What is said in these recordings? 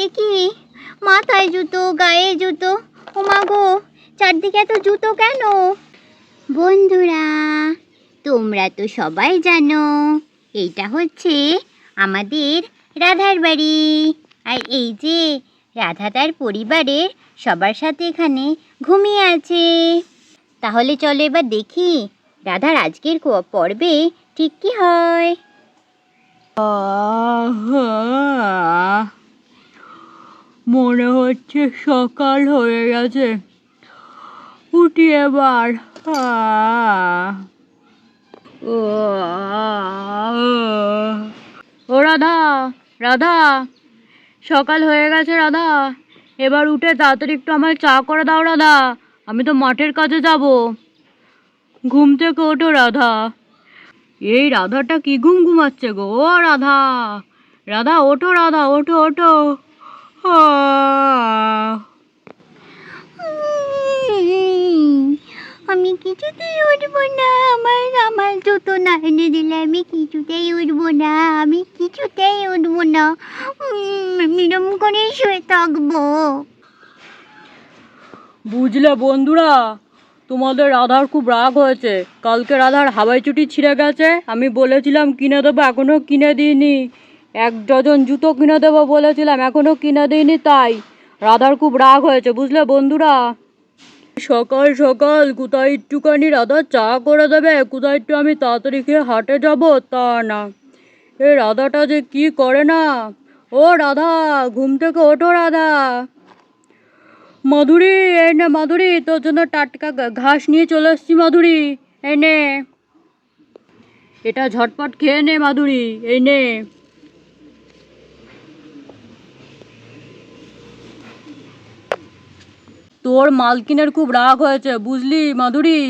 এ কি, মাথায় জুতো, গায়ে জুতো, ও মা গো, চারদিকে এত জুতো কেন? বন্ধুরা, তোমরা তো সবাই জানো এইটা হচ্ছে আমাদের রাধার বাড়ি। আর এই যে রাধা তার পরিবারের সবার সাথে এখানে ঘুমিয়ে আছে। তাহলে চলো এবার দেখি রাধার আজকের পর্বে ঠিক কি হয়। মনে হচ্ছে সকাল হয়ে গেছে, উঠি এবার। ও রাধা, রাধা, সকাল হয়ে গেছে রাধা, এবার উঠে তাড়াতাড়ি একটু আমার চা করে দাও রাধা, আমি তো মাঠের কাজে যাব। ঘুম থেকে ওঠো রাধা। এই রাধাটা কি ঘুমাচ্ছে গো? ও রাধা, রাধা ওঠো, রাধা ওঠো ওঠো। আমি কিছুতেই উঠবো না, আমার জুতো না এনে দিলে আমি কিছুতেই উঠবো না, আমি কিছুতেই উঠবো না, এরম করে শুয়ে থাকবো। বুঝলে বন্ধুরা, তোমাদের রাধার খুব রাগ হয়েছে। কালকে রাধার হাওয়াই চটি ছিঁড়ে গেছে, আমি বলেছিলাম কিনে দেবো, এখনও কিনে দিইনি। 1 ডজন জুতো কিনে দেবো বলেছিলাম, এখনও কিনে দিইনি। তাই রাধার খুব রাগ হয়েছে, বুঝলে বন্ধুরা। সকাল সকাল কোথায় একটুখানি রাধা চা করে দেবে, কোথায় একটু আমি তাড়াতাড়ি খেয়ে হাটে যাব, তা না। এই রাধাটা যে কি করে না। ও রাধা, ঘুম থেকে ওঠো রাধা। মাধুরী, এই নে মাধুরী, তোর জন্য টাটকা ঘাস নিয়ে চলে এসছি মাধুরী, এই নে, এটা ঝটপট খেয়ে নে মাধুরী, এই নে। তোর মালকিনের খুব রাগ হয়েছে, বুঝলি মাধুরী।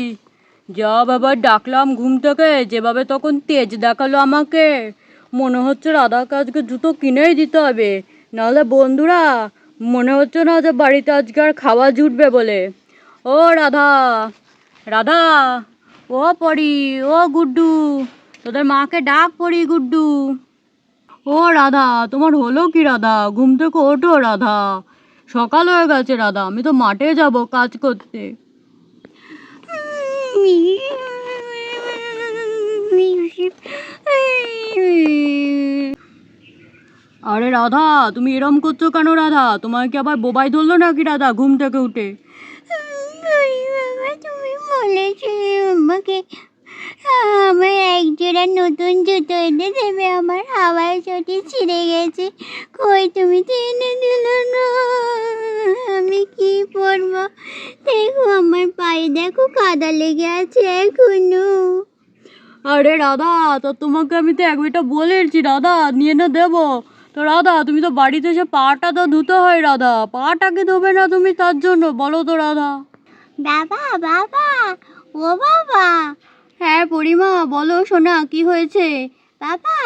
যা বাবা ডাকলাম ঘুম থেকে, যেভাবে তখন তেজ দেখালো আমাকে, মনে হচ্ছে রাধাকে আজকে জুতো কিনেই দিতে হবে, নাহলে বন্ধুরা মনে হচ্ছে না যে বাড়িতে আজকে আর খাওয়া জুটবে বলে। ও রাধা, রাধা, ও পরি, ও গুড্ডু, তোদের মাকে ডাক পরি গুড্ডু। ও রাধা, তোমার হলো কি রাধা? ঘুম থেকে ওঠো রাধা, সকাল হয়ে গেছে রাধা, আমি তো মাঠে যাব কাজ করতে। আরে রাধা, তুমি এরম করছো কেন রাধা? তোমার কি আবার বোবাই ধরলো নাকি রাধা ঘুম থেকে উঠে? তুমি বলেছিলে আমাকে আমার একজোড়া নতুন জুতো এনে দেবে, আমার হাওয়াই চটি ছিঁড়ে গেছে, কই তুমি তো এনে দিলে না, আমি কি পরবো? দেখো আমার পায়ে, দেখো কাদা লেগে আছে এখনো। আরে রাধা, তো তোমাকে আমি তো একবারটা বলেছি রাধা নিয়ে না দেবো, তো রাধা তুমি তো বাড়িতে এসে পাটা তো ধুতে হয় রাধা, পাটাকে ধোবে না তুমি তার জন্য? বলো তো রাধা। বাবা, বাবা, ও বাবা। হ্যাঁ পরিমা, বলো সোনা, কি হয়েছে? বাবা,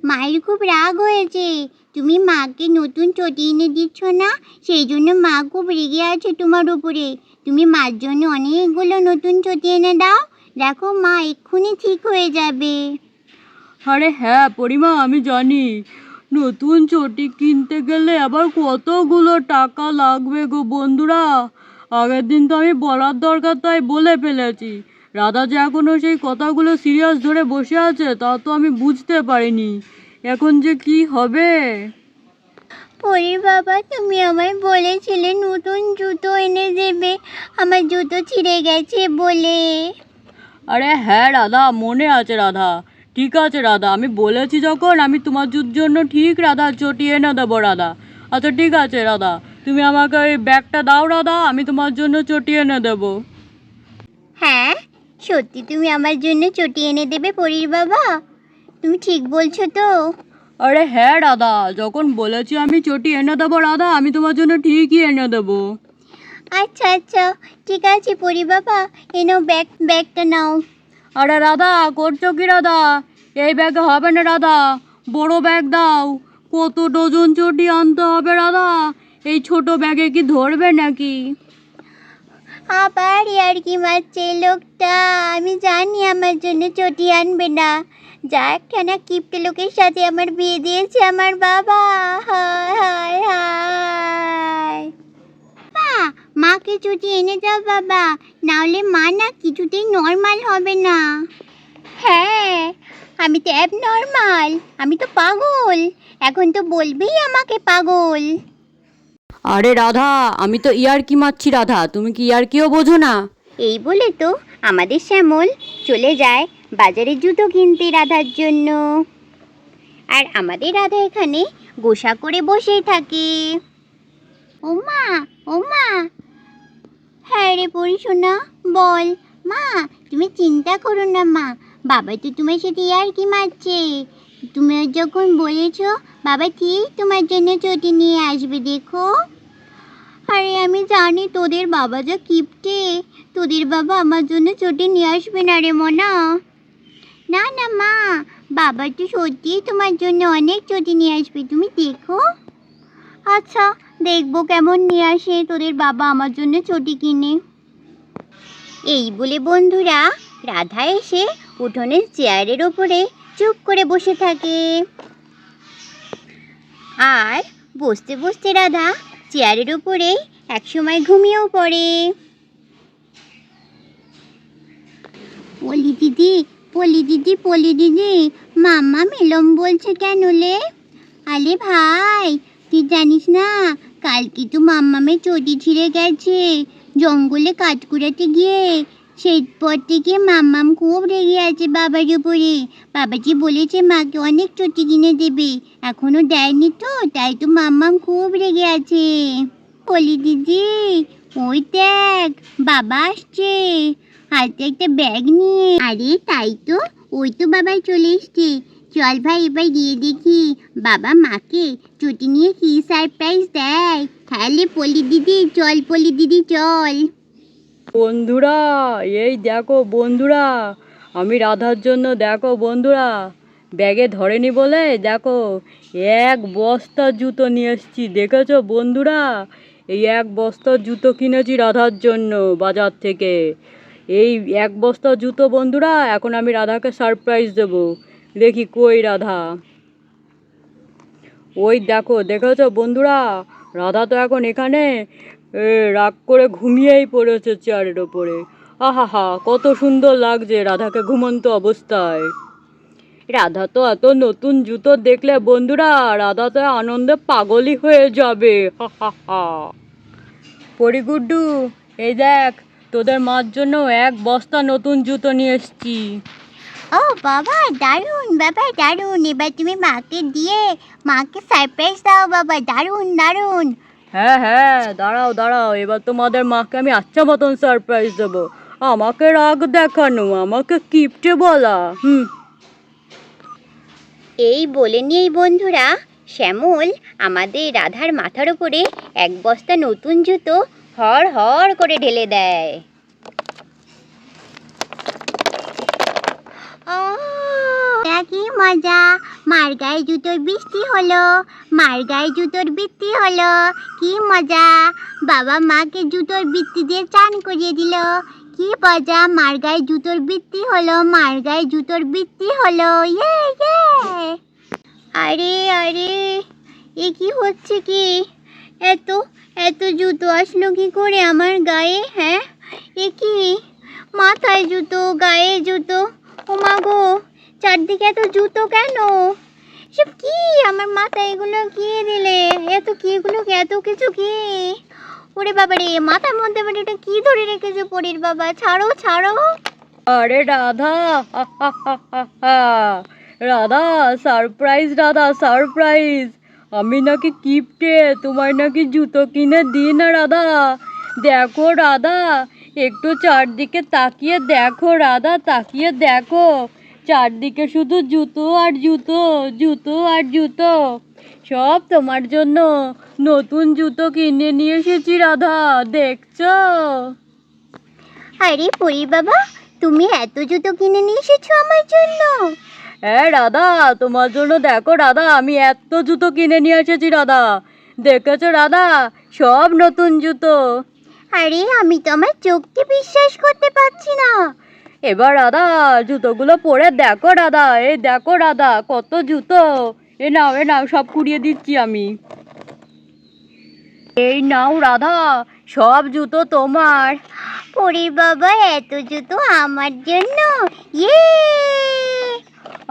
মায়ের খুব রাগ হয়েছে, তুমি মাকে নতুন চটি এনে দিচ্ছ না, সেই জন্য মা খুব রেগে আছে তোমার উপরে। তুমি মার জন্য অনেকগুলো নতুন চটি এনে দাও, দেখো মা এক্ষুনি ঠিক হয়ে যাবে। আরে হ্যাঁ পরিমা, আমি জানি নতুন চটি কিনতে গেলে আবার কতগুলো টাকা লাগবে গো বন্ধুরা। আগের দিন তো আমি বলার দরকার তাই বলে ফেলেছি, রাধা যে এখনও সেই কথাগুলো সিরিয়াস ধরে বসে আছে তা তো আমি বুঝতে পারিনি, এখন যে কি হবে। পরি বাবা, তুমি আমায় বলেছিলে নতুন জুতো এনে দেবে, আমার জুতো ছিঁড়ে গেছে বলে। আরে হ্যাঁ রাধা, মনে আছে রাধা, ঠিক আছে রাধা, আমি বলেছি যখন আমি তোমার জন্য ঠিক রাধা চটি এনে দেবো রাধা। আচ্ছা ঠিক আছে রাধা, তুমি আমাকে ওই ব্যাগটা দাও রাধা, আমি তোমার জন্য চটি এনে দেবো। হ্যাঁ, সত্যি তুমি আমার জন্য চটি এনে দেবে পরির বাবা? তুমি ঠিক বলছো তো? আরে হ্যাঁ রাধা, যখন বলেছি আমি চটি এনে দেবো রাধা, আমি তোমার জন্য ঠিকই এনে দেবো। আচ্ছা আচ্ছা, ঠিক আছে পরি বাবা, এনাও ব্যাগটা নাও। আরে রাধা, করছো কি রাধা? এই ব্যাগে হবে না রাধা, বড় ব্যাগ দাও। কত ডজন চটি আনতে হবে রাধা? এই ছোট ব্যাগে কি ধরবে নাকি? আবার ইয়ার্কি মারছে এই লোকটা, আমি জানি আমার জন্য চটি আনবে না, যা একখানা কিপ্টে লোকের সাথে আমার বিয়ে দিয়েছে আমার বাবা। হায় হায় হায়। মাকে চটি এনে দাও বাবা, নাহলে মা না কিছুতেই নর্মাল হবে না। হ্যাঁ, আমি তো অ্যাবনর্মাল, আমি তো পাগল, এখন তো বলবেই আমাকে পাগল। আরে রাধা, আমি তো ইয়ার্কি মারছি রাধা, তুমি কি ইয়ার্কিও বোঝো না? এই বলে তো আমাদের শ্যামল চলে যায় বাজারে জুতো কিনতে রাধার জন্য। আর আমাদের রাধা এখানে গোসা করে বসেই থাকে। ওমা, ওমা। হ্যাঁ রে পরিশোনা, বল। মা, তুমি চিন্তা করো না মা, বাবা তো তোমার সাথে ইয়ার্কি মারছে। তুমি যখন বলেছো বাবা ঠিক তোমার জন্য চটি নিয়ে আসবে, দেখো। আরে আমি জানি তোদের বাবা যা কিপটে, তোদের বাবা আমার জন্য চটি নিয়ে আসবে না রে মনা। না না মা, বাবা তো সত্যিই তোমার জন্য অনেক চটি নিয়ে আসবে, তুমি দেখো। আচ্ছা, দেখবো কেমন নিয়ে আসে তোদের বাবা আমার জন্য চটি কিনে। এই বলে বন্ধুরা রাধা এসে উঠোনের চেয়ারের ওপরে চুপ করে বসে থাকে। আর বসতে বসতে রাধা চেয়ারের উপরে একসময় ঘুমিয়েও পড়ে। পলি দিদি, পলি দিদি, পলি দিদি, মাম্মা মেলম বলছে কেন লে? আরে ভাই, তুই জানিস না কালকে তো মাম্মামের চটি ছিঁড়ে গেছে জঙ্গলে কাঠ কুড়াতে গিয়ে। সেই পর থেকে মাম্মাম খুব রেগে আছে বাবার উপরে। বাবাজি বলেছে মাকে অনেক চটি কিনে দেবে, এখনো দেয়নি তো, তাই তো মাম্মাম খুব রেগে আছে। পলি দিদি, ওই দেখ বাবা আসছে হাতে একটা ব্যাগ নিয়ে। আরে তাই তো, ওই তো বাবা চলে এসছে। চল ভাই এবার গিয়ে দেখি বাবা মাকে চটি নিয়ে কি সারপ্রাইজ দেয়। তাহলে পলি দিদি চল, পলি দিদি চল। বন্ধুরা, এই দেখো বন্ধুরা, আমি রাধার জন্য দেখো বন্ধুরা ব্যাগে ধরেনি বলে দেখো এক বস্তা জুতো নিয়ে এসেছি, দেখেছো বন্ধুরা? এই এক বস্তা জুতো কিনেছি রাধার জন্য বাজার থেকে। এই এক বস্তা জুতো বন্ধুরা, এখন আমি রাধাকে সারপ্রাইজ দেবো। দেখি কই রাধা। ওই দেখো, দেখেছো বন্ধুরা? রাধা তো এখন এখানে রাগ করে ঘুমিয়েই পড়েছে চেয়ারের ওপরে। আহা, কত সুন্দর লাগছে রাধাকে ঘুমন্ত অবস্থায়। রাধা তো এত নতুন জুতো দেখলে বন্ধুরা, রাধা তো আনন্দে পাগলই হয়ে যাবে। হা। পরিগুড্ডু, এই দেখ তোদের মার জন্য এক বস্তা নতুন জুতো নিয়ে এসছি। ও বাবা, দারুণ বাবা, দারুণ। এবার তুমি মাকে দিয়ে মাকে সারপ্রাইজ দাও বাবা, দারুণ দারুণ। হ্যাঁ, দাঁড়াও, এবার তোমাদের মাকে আমি আচ্ছা মতন সারপ্রাইজ দেবো। আমাকে রাগ দেখানো, আমাকে কিপটে বলা। এই বলে নিয়েই বন্ধুরা শ্যামল আমাদের রাধার মাথার উপরে এক বস্তা নতুন জুতো হড় হড় করে ঢেলে দেয়। কি মজা, মার গায়ে জুতোর বৃষ্টি হলো, মার গায়ে জুতোর বৃষ্টি হলো, কি মজা। বাবা মাকে জুতোর বৃষ্টি দিয়ে চান করিয়ে দিল, কি মজা। মার গায়ে জুতোর বৃষ্টি হলো, মার গায়ে জুতোর বৃষ্টি হলো, ইয়ে ইয়ে। আরে আরে, এ কি হচ্ছে কি? এত এত জুতো আসলো কি করে আমার গায়ে? হ্যাঁ, এ কি? মাথায় জুতো, গায়ে জুতো, ও মা গো, চারদিকে এত জুতো কেন? সব কি আমার মাথায় এগুলো কি দিলে? এত কি এগুলো, এত কিছু কি? ওরে বাবা রে, মাথার মধ্যে আবার এটা কি ধরে রেখেছো পরির বাবা? ছাড়ো ছাড়ো। আরে রাধা, রাধা সারপ্রাইজ, রাধা সারপ্রাইজ। আমি নাকি কিপটে, তোমায় নাকি জুতো কিনে দিই না রাধা। দেখো রাধা, একটু চারদিকে তাকিয়ে দেখো রাধা, তাকিয়ে দেখো। চারদিকে শুধু জুতো আর জুতো, জুতো আর জুতো। সব তোমার জন্য নতুন জুতো কিনে নিয়ে এসেছি রাধা, দেখছো? আরে পরি বাবা, তুমি এত জুতো কিনে নিয়ে এসেছো আমার জন্য? হ্যাঁ রাধা, তোমার জন্য দেখো রাধা, আমি এত জুতো কিনে নিয়ে এসেছি রাধা, দেখেছো রাধা? সব নতুন জুতো। আরে আমি তো আমার চোখকে বিশ্বাস করতে পারছি না। এবার রাধা জুতোগুলো পরে দেখো রাধা, এই দেখো রাধা কত জুতো। এ নাও সব কুড়িয়ে দিচ্ছি আমি। এই নাও রাধা, সব জুতো তোমার। ওরে বাবা, এত জুতো আমার জন্য! ইয়ে!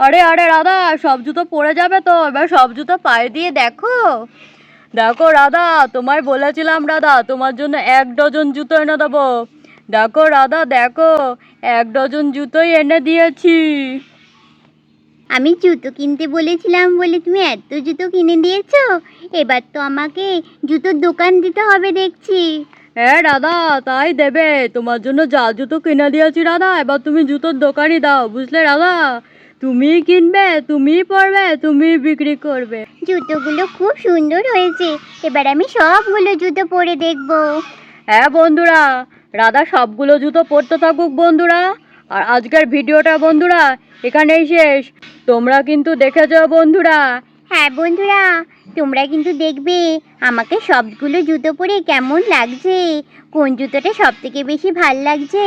আরে আরে রাধা, সব জুতো পরে যাবে তো, এবার সব জুতো পায়ে দিয়ে দেখো। দেখো রাধা, তোমায় বলেছিলাম রাধা, তোমার জন্য 1 ডজন জুতো এনে দেবো। দেখো রাধা দেখো, 1 ডজন জুতোই এনে দিয়েছি। আমি জুতো কিনতে বলেছিলাম বলে তুমি এত জুতো কিনে দিয়েছো? এবার তো আমাকে জুতোর দোকান দিতে হবে দেখছি। হ্যাঁ রাধা, তাই দেবে। তোমার জন্য যা জুতো কিনে দিয়েছি রাধা, এবার তুমি জুতোর দোকানই দাও, বুঝলে রাধা? তুমিই কিনবে, তুমিই পরবে, তুমিই বিক্রি করবে। জুতোগুলো খুব সুন্দর হয়েছে, এবার আমি সবগুলো জুতো পরে দেখবো। হ্যাঁ বন্ধুরা, রাধা সবগুলো জুতো পরতে থাকুক বন্ধুরা। আর আজকের ভিডিওটা বন্ধুরা এখানেই শেষ। তোমরা কিন্তু দেখেছো বন্ধুরা। হ্যাঁ বন্ধুরা, তোমরা কিন্তু দেখবে আমাকে সবগুলো জুতো পরে কেমন লাগছে, কোন জুতোটা সব থেকে বেশি ভাল লাগছে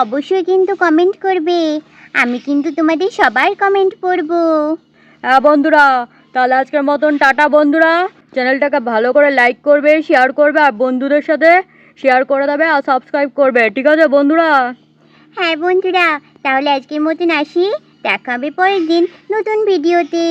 অবশ্যই কিন্তু কমেন্ট করবে। আমি কিন্তু তোমাদের সবার কমেন্ট পড়বো। হ্যাঁ বন্ধুরা, তাহলে আজকের মতন টাটা বন্ধুরা। চ্যানেলটাকে ভালো করে লাইক করবে, শেয়ার করবে, আর বন্ধুদের সাথে শেয়ার করে দেবে, আর সাবস্ক্রাইব করবে, ঠিক আছে বন্ধুরা? হ্যাঁ বন্ধুরা, তাহলে আজকের মতন আসি, দেখা হবে পরের দিন নতুন ভিডিওতে।